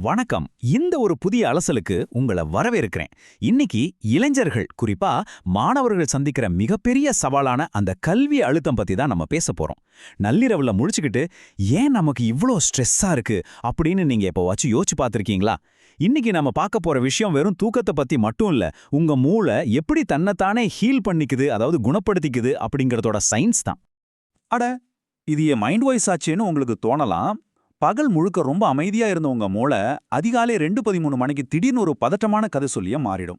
வணக்கம். இந்த ஒரு புதிய அலசலுக்கு உங்கள வரவேற்கிறேன். இன்னைக்கு இளைஞர்கள், குறிப்பா மாணவர்கள் சந்திக்கிற மிகப்பெரிய சவாலான அந்த கல்வி அழுத்தம் பத்தி தான் நம்ம பேச போறோம். நள்ளிரவுல முழிச்சுக்கிட்டு ஏன் நமக்கு இவ்ளோ ஸ்ட்ரெஸ்ஸா இருக்கு அப்படின்னு நீங்க எப்போவாச்சும் யோசிச்சு பார்த்திருக்கீங்களா? இன்னைக்கு நம்ம பார்க்க போற விஷயம் வெறும் தூக்கத்தை பத்தி மட்டும் இல்ல, உங்க மூளை எப்படி தன்னைத்தானே ஹீல் பண்ணிக்குது, அதாவது குணப்படுத்திக்குது அப்படிங்கறதோட சயின்ஸ் தான். அட, இது என் மைண்ட் வாய்ஸ் ஆச்சேன்னு உங்களுக்கு தோணலாம். பகல் முழுக்க ரொம்ப அமைதியா இருந்த உங்க மூளை அதிகாலை 2:13 மணிக்கு திடீர்னு ஒரு பதட்டமான கதை சொல்லிய மாறிடும்.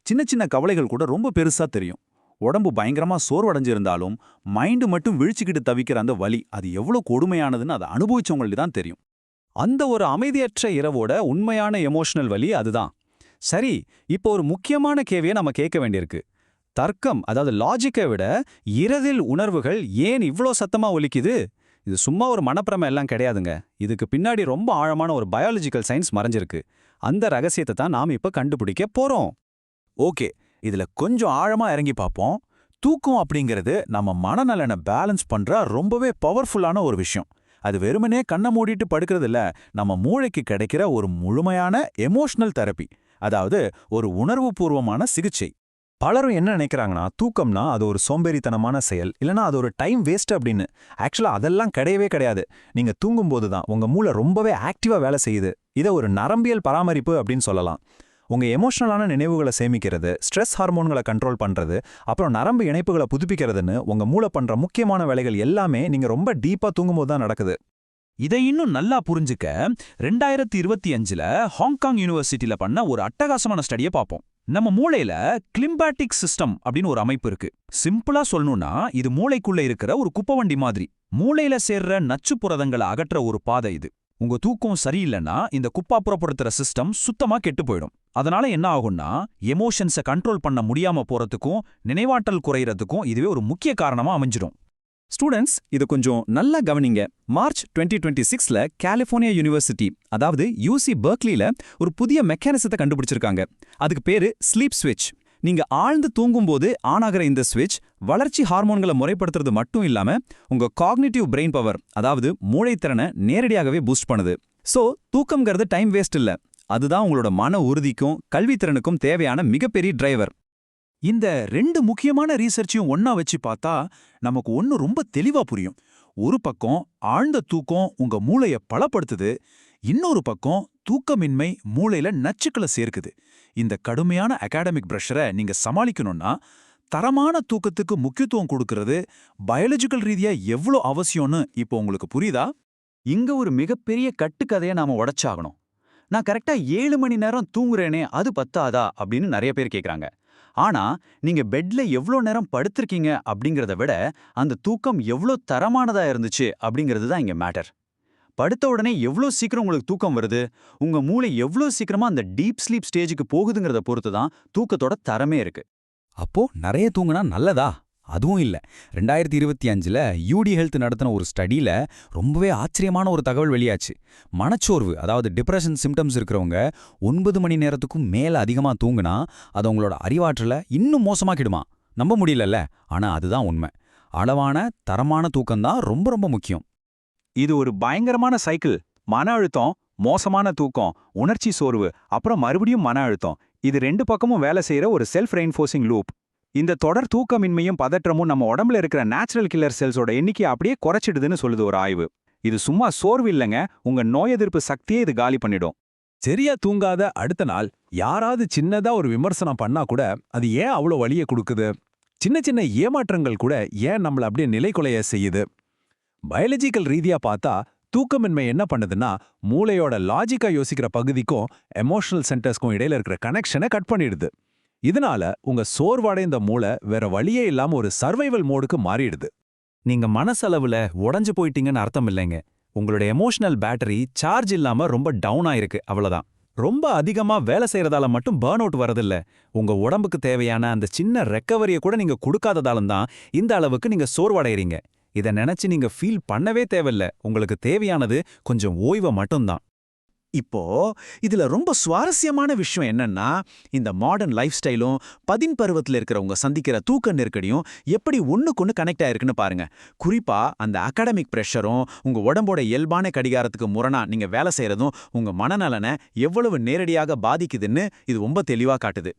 சின்ன சின்ன கவலைகள் கூட ரொம்ப பெருசா தெரியும். உடம்பு பயங்கரமா சோர்வடைஞ்சிருந்தாலும் மைண்டு மட்டும் விழிச்சுக்கிட்டு தவிக்கிற அந்த வலி அது எவ்வளவு கொடுமையானதுன்னு அதை அனுபவிச்சவங்களுக்கு தான் தெரியும். அந்த ஒரு அமைதியற்ற இரவோட உண்மையான எமோஷனல் வலி அதுதான். சரி, இப்போ ஒரு முக்கியமான கேள்வியை நம்ம கேட்க வேண்டியிருக்கு. தர்க்கம், அதாவது லாஜிக்கை விட இரவில் உணர்வுகள் ஏன் இவ்ளோ சத்தமா ஒலிக்குது? இது சும்மா ஒரு மனப்பிரமை எல்லாம் கிடையாதுங்க. இதுக்கு பின்னாடி ரொம்ப ஆழமான ஒரு பயாலஜிக்கல் சயின்ஸ் மறைஞ்சிருக்கு. அந்த ரகசியத்தை தான் நாம இப்ப கண்டுபிடிக்க போறோம். ஓகே, இதுல கொஞ்சம் ஆழமா இறங்கி பார்ப்போம். தூக்கம் அப்படிங்கிறது நம்ம மனநலனை பேலன்ஸ் பண்ற ரொம்பவே பவர்ஃபுல்லான ஒரு விஷயம். அது வெறுமனே கண்ணை மூடிட்டு படுக்கிறது இல்ல, நம்ம மூளைக்கு கிடைக்கிற ஒரு முழுமையான எமோஷனல் தெரப்பி, அதாவது ஒரு உணர்வுபூர்வமான சிகிச்சை. பலரும் என்ன நினைக்கிறாங்கன்னா, தூக்கம்னா அது ஒரு சோம்பேறித்தனமான செயல், இல்லனா அது ஒரு டைம் வேஸ்ட் அப்படின்னு. ஆக்சுவலா அதெல்லாம் கிடையவே கிடையாது. நீங்க தூங்கும்போது தான் உங்க மூளை ரொம்பவே ஆக்டிவா வேலை செய்யுது. இதை ஒரு நரம்பியல் பராமரிப்பு அப்படின்னு சொல்லலாம். உங்க எமோஷனலான நினைவுகளை சேமிக்கிறது, ஸ்ட்ரெஸ் ஹார்மோன்களை கண்ட்ரோல் பண்றது, அப்புறம் நரம்பு இணைப்புகளை புதுப்பிக்கிறதுன்னு உங்க மூளை பண்ற முக்கியமான வேலைகள் எல்லாமே நீங்க ரொம்ப டீப்பா தூங்கும்போது தான் நடக்குது. இதை இன்னும் நல்லா புரிஞ்சுக்க 2025ல ஹாங்காங் யூனிவர்சிட்டியில பண்ண ஒரு அட்டகாசமான ஸ்டடியை பார்ப்போம். நம்ம மூளையில கிளிம்பாட்டிக் சிஸ்டம் அப்படின்னு ஒரு அமைப்பு இருக்கு. சிம்பிளா சொல்லணும்னா இது மூளைக்குள்ள இருக்கிற ஒரு குப்பவண்டி மாதிரி. மூளையில சேர்ற நச்சு புரதங்களை அகற்ற ஒரு பாதை இது. உங்க தூக்கம் சரியில்லைன்னா இந்த குப்பா புறப்படுத்துற சிஸ்டம் சுத்தமா கெட்டு போயிடும். அதனால என்ன ஆகும்னா, எமோஷன்ஸை கண்ட்ரோல் பண்ண முடியாம போறதுக்கும் நினைவாற்றல் குறையறதுக்கும் இதுவே ஒரு முக்கிய காரணமா அமைஞ்சிடும். ஸ்டூடெண்ட்ஸ், இது கொஞ்சம் நல்லா கவனிங்க. மார்ச் 2026ல கலிஃபோர்னியா யூனிவர்சிட்டி, அதாவது யூசி பெர்க்லில ஒரு புதிய மெக்கானிசத்தை கண்டுபிடிச்சிருக்காங்க. அதுக்கு பேரு ஸ்லீப் ஸ்விட்ச். நீங்க ஆழ்ந்து தூங்கும்போது ஆன் ஆகிற இந்த ஸ்விட்ச் வளர்ச்சி ஹார்மோன்களை முறைப்படுத்துறது மட்டும் இல்லாம உங்க காக்னிட்டிவ் பிரெயின் பவர், அதாவது மூளைத்திறனை நேரடியாகவே பூஸ்ட் பண்ணுது. சோ தூக்கம்ங்கிறது டைம் வேஸ்ட் இல்ல, அதுதான் உங்களோட மன உறுதிக்கும் கல்வித்திறனுக்கும் தேவையான மிகப்பெரிய டிரைவர். இந்த ரெண்டு முக்கியமான ரீசர்ச்சையும் ஒன்னா வச்சு பார்த்தா நமக்கு ஒன்னு ரொம்ப தெளிவா புரியும். ஒரு பக்கம் ஆழ்ந்த தூக்கம் உங்க மூளைய பலப்படுத்துது, இன்னொரு பக்கம் தூக்கமின்மை மூளையில நச்சுக்களை சேர்க்குது. இந்த கடுமையான அகாடமிக் பிரஷரை நீங்க சமாளிக்கணும்னா தரமான தூக்கத்துக்கு முக்கியத்துவம் கொடுக்கறது பயாலஜிக்கல் ரீதியா எவ்வளோ அவசியம்னு இப்போ உங்களுக்கு புரியுதா? இங்க ஒரு மிகப்பெரிய கட்டுக்கதையை நாம உடைச்சாகணும். நான் கரெக்டா 7 மணி நேரம் தூங்குறேனே, அது பத்தாதா அப்படின்னு நிறைய பேர் கேட்குறாங்க. ஆனா நீங்க பெட்ல எவ்வளோ நேரம் படுத்திருக்கீங்க அப்படிங்கிறத விட அந்த தூக்கம் எவ்வளோ தரமானதா இருந்துச்சு அப்படிங்கிறது தான் இங்க மேட்டர். படுத்த உடனே எவ்வளோ சீக்கிரம் உங்களுக்கு தூக்கம் வருது, உங்க மூளை எவ்வளோ சீக்கிரமா அந்த டீப் ஸ்லீப் ஸ்டேஜுக்கு போகுதுங்கிறத பொறுத்து தான் தூக்கத்தோட தரமே இருக்கு. அப்போ நிறைய தூங்குனா நல்லதா? அதுவும் இல்ல. 2025ல யூடி ஹெல்த் நடத்தின ஒரு ஸ்டடியில ரொம்பவே ஆச்சரியமான ஒரு தகவல் வெளியாச்சு. மனச்சோர்வு, அதாவது டிப்ரெஷன் சிம்டம்ஸ் இருக்கிறவங்க 9 மணி நேரத்துக்கும் மேல அதிகமா தூங்குனா அது உங்களோட அறிவாற்றலை இன்னும் மோசமாக்கிடுமா? நம்ப முடியலல்ல, ஆனா அதுதான் உண்மை. அளவான தரமான தூக்கம்தான் ரொம்ப ரொம்ப முக்கியம். இது ஒரு பயங்கரமான சைக்கிள். மன அழுத்தம், மோசமான தூக்கம், உணர்ச்சி சோர்வு, அப்புறம் மறுபடியும் மன அழுத்தம். இது ரெண்டு பக்கமும் வேலை செய்யற ஒரு செல்ஃப் ரெயின்ஃபோர்சிங் லூப். இந்த தொடர் தூக்கமின்மையும் பதற்றமும் நம்ம உடம்புல இருக்கிற நேச்சுரல் கில்லர் செல்ஸோட எண்ணிக்கை அப்படியே குறைச்சிடுதுன்னு சொல்லுது ஒரு ஆய்வு. இது சும்மா சோர்வு இல்லைங்க, உங்க நோய் எதிர்ப்பு சக்தியே இது காலி பண்ணிடும். சரியா தூங்காத அடுத்த நாள் யாராவது சின்னதா ஒரு விமர்சனம் பண்ணா கூட அது ஏன் அவ்வளோ வலியை கொடுக்குது? சின்ன சின்ன ஏமாற்றங்கள் கூட ஏன் நம்மள அப்படியே நிலைக்குலைய செய்யுது? பயாலஜிக்கல் ரீதியா பார்த்தா தூக்கமின்மை என்ன பண்ணுதுன்னா, மூளையோட லாஜிக்கா யோசிக்கிற பகுதிக்கும் எமோஷனல் சென்டர்ஸ்க்கும் இடையில இருக்கிற கனெக்ஷனை கட் பண்ணிடுது. இதனால உங்க சோர்வடைந்த மூளை வேற வழியே இல்லாம ஒரு சர்வைவல் மோடுக்கு மாறிடுது. நீங்க மனசளவுல உடைஞ்சு போயிட்டீங்கன்னு அர்த்தம் இல்லைங்க. உங்களோட எமோஷனல் பேட்டரி சார்ஜ் இல்லாம ரொம்ப டவுன் ஆயிருக்கு, அவ்வளவுதான். ரொம்ப அதிகமா வேலை செய்யறதால மட்டும் பர்ன் அவுட் வரதில்ல. உங்க உடம்புக்கு தேவையான அந்த சின்ன ரெக்கவரியை கூட நீங்க கொடுக்காததாலும் தான் இந்த அளவுக்கு நீங்க சோர்வடைறீங்க. இதை நினைச்சு நீங்க ஃபீல் பண்ணவே தேவையில்ல. உங்களுக்கு தேவையானது கொஞ்சம் ஓய்வை மட்டும்தான். இப்போ இதுல ரொம்ப சுவாரஸ்யமான விஷயம் என்னன்னா, இந்த மாடர்ன் லைஃப் ஸ்டைலும் 10 பருவத்துல இருக்கிறவங்க சந்திக்கிற தூக்க நெருக்கடியும் எப்படி ஒண்ணுக்கொண்ணு கனெக்ட் ஆயிருக்குன்னு பாருங்க. குறிப்பா அந்த அகாடமிக் பிரஷரும் உங்க உடம்போட இயல்பான கடிகாரத்துக்கு முரணா நீங்க வேலை செய்யறதும் உங்க மனநலனை எவ்வளவு நேரடியாக பாதிக்குதுன்னு இது ரொம்ப தெளிவா காட்டுது.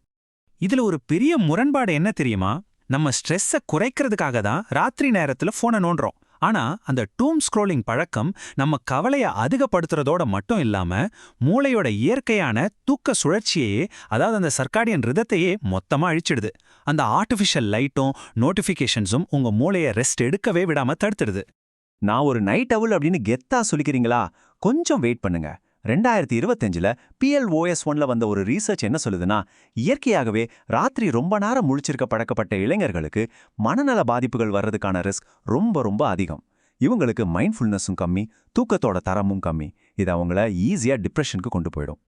இதுல ஒரு பெரிய முரண்பாடு என்ன தெரியுமா? நம்ம ஸ்ட்ரெஸ்ஸை குறைக்கிறதுக்காக தான் ராத்திரி நேரத்துல போனை நோண்டுறோம். ஆனா அந்த டூம் ஸ்க்ரோலிங் பழக்கம் நம்ம கவலைய அதிகப்படுத்துறதோட மட்டும் இல்லாம மூளையோட இயற்கையான தூக்க சுழற்சியையே, அதாவது அந்த சர்க்காடியன் ரிதத்தையே மொத்தமா அழிச்சிடுது. அந்த ஆர்டிஃபிஷியல் லைட்டும் நோட்டிஃபிகேஷன்ஸும் உங்க மூளைய ரெஸ்ட் எடுக்கவே விடாம தடுத்துடுது. நான் ஒரு நைட் அவுல் அப்படின்னு கெத்தா சொல்லிக்கிறீங்களா? கொஞ்சம் வெயிட் பண்ணுங்க. 2025ல PLOS 1ல வந்த ஒரு ரீசர்ச் என்ன சொல்லுதுன்னா, இயற்கையாகவே ராத்திரி ரொம்ப நேரம் முழிச்சிருக்க பழக்கப்பட்ட இளைஞர்களுக்கு மனநல பாதிப்புகள் வர்றதுக்கான ரிஸ்க் ரொம்ப ரொம்ப அதிகம். இவங்களுக்கு மைண்ட்ஃபுல்னஸும் கம்மி, தூக்கத்தோட தரமும் கம்மி. இது அவங்கள ஈஸியா டிப்ரெஷனுக்கு கொண்டு போயிடும்.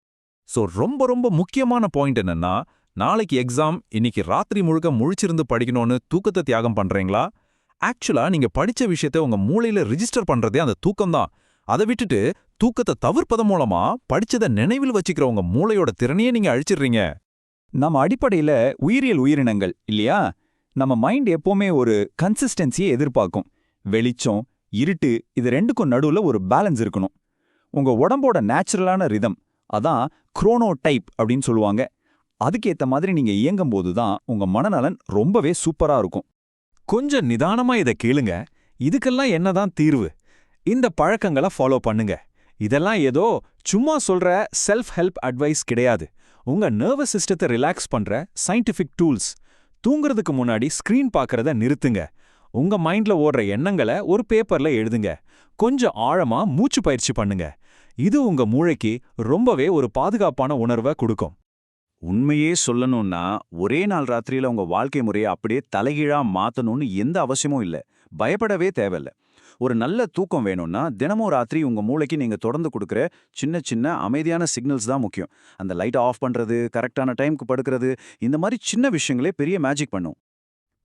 சோ ரொம்ப ரொம்ப முக்கியமான பாயிண்ட் என்னன்னா, நாளைக்கு எக்ஸாம், இன்னைக்கு ராத்திரி முழுக்க முழிச்சிருந்து படிக்கணும்னு தூக்கத்தை தியாகம் பண்றீங்களா? ஆக்சுவலா நீங்க படிச்ச விஷயத்தை உங்க மூளையில ரிஜிஸ்டர் பண்றதே அந்த தூக்கம்தான். அதை விட்டுட்டு தூக்கத்தை தவிர்ப்பதன் மூலமா படிச்சதை நினைவில் வச்சுக்கிற உங்க மூளையோட திறனையே நீங்க அழிச்சிடுறீங்க. நம்ம அடிப்படையில உயிரியல் உயிரினங்கள் இல்லையா? நம்ம மைண்ட் எப்பவுமே ஒரு கன்சிஸ்டன்சியை எதிர்பார்க்கும். வெளிச்சம், இருட்டு, இது ரெண்டுக்கும் நடுவுல ஒரு பேலன்ஸ் இருக்கணும். உங்க உடம்போட நேச்சுரலான ரிதம், அதான் குரோனோ டைப் அப்படின்னு சொல்லுவாங்க. அதுக்கேத்த மாதிரி நீங்க இயங்கும் போது தான் உங்க மனநலன் ரொம்பவே சூப்பரா இருக்கும். கொஞ்சம் நிதானமா இதை கேளுங்க. இதுக்கெல்லாம் என்னதான் தீர்வு? இந்த பழக்கங்களை ஃபாலோ பண்ணுங்க. இதெல்லாம் ஏதோ சும்மா சொல்ற செல்ஃப் ஹெல்ப் அட்வைஸ் கிடையாது. உங்க நர்வஸ் சிஸ்டத்தை ரிலாக்ஸ் பண்ற சயின்டிஃபிக் டூல்ஸ். தூங்குறதுக்கு முன்னாடி ஸ்கிரீன் பார்க்கறத நிறுத்துங்க. உங்க மைண்ட்ல ஓடுற எண்ணங்களை ஒரு பேப்பர்ல எழுதுங்க. கொஞ்சம் ஆழமா மூச்சு பயிற்சி பண்ணுங்க. இது உங்க மூளைக்கு ரொம்பவே ஒரு பாதுகாப்பான உணர்வை கொடுக்கும். உண்மையே சொல்லணும்னா, ஒரே நாள் ராத்திரியில உங்க வாழ்க்கை முறையை அப்படியே தலைகீழா மாத்தணும்னு எந்த அவசியமும் இல்ல. பயப்படவே தேவையில்ல. ஒரு நல்ல தூக்கம் வேணும்னா தினமும் ராத்திரி உங்க மூளைக்கு நீங்க தொடர்ந்து கொடுக்குற சின்ன சின்ன அமைதியான சிக்னல்ஸ் தான் முக்கியம். அந்த லைட்டை ஆஃப் பண்றது, கரெக்டான டைம்க்கு படுக்கிறது, இந்த மாதிரி சின்ன விஷயங்களே பெரிய மேஜிக் பண்ணும்.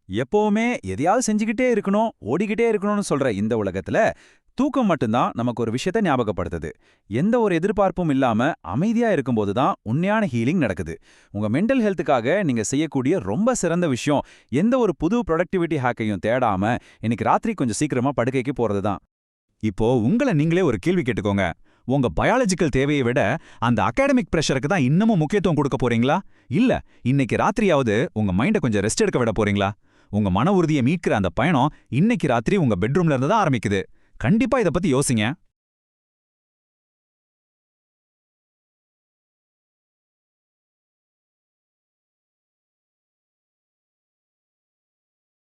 எப்பவுமே எதையாவது செஞ்சுக்கிட்டே இருக்கணும், ஓடிக்கிட்டே இருக்கணும்னு சொல்ற இந்த உலகத்துல தூக்கம் மட்டும்தான் நமக்கு ஒரு விஷயத்த ஞாபகப்படுத்துது. எந்த ஒரு எதிர்பார்ப்பும் இல்லாம அமைதியா இருக்கும்போது தான் உண்மையான ஹீலிங் நடக்குது. உங்க மென்டல் ஹெல்த்துக்காக நீங்க செய்யக்கூடிய ரொம்ப சிறந்த விஷயம் எந்த ஒரு புது ப்ரொடக்டிவிட்டி ஹேக்கையும் தேடாம இன்னைக்கு ராத்திரி கொஞ்சம் சீக்கிரமா படுக்கைக்கு போறது தான். இப்போ உங்களை நீங்களே ஒரு கேள்வி கேட்டுக்கோங்க. உங்க பயாலஜிக்கல் தேவையை விட அந்த அகாடமிக் பிரஷருக்கு தான் இன்னமும் முக்கியத்துவம் கொடுக்க போறீங்களா? இல்ல இன்னைக்கு ராத்திரியாவது உங்க மைண்டை கொஞ்சம் ரெஸ்ட் எடுக்க விட போறீங்களா? உங்க மன உறுதியை மீட்கிற அந்த பயணம் இன்னைக்கு ராத்திரி உங்க பெட்ரூம்ல இருந்து தான் ஆரம்பிக்குது. கண்டிப்பா இத பத்தி யோசிங்க.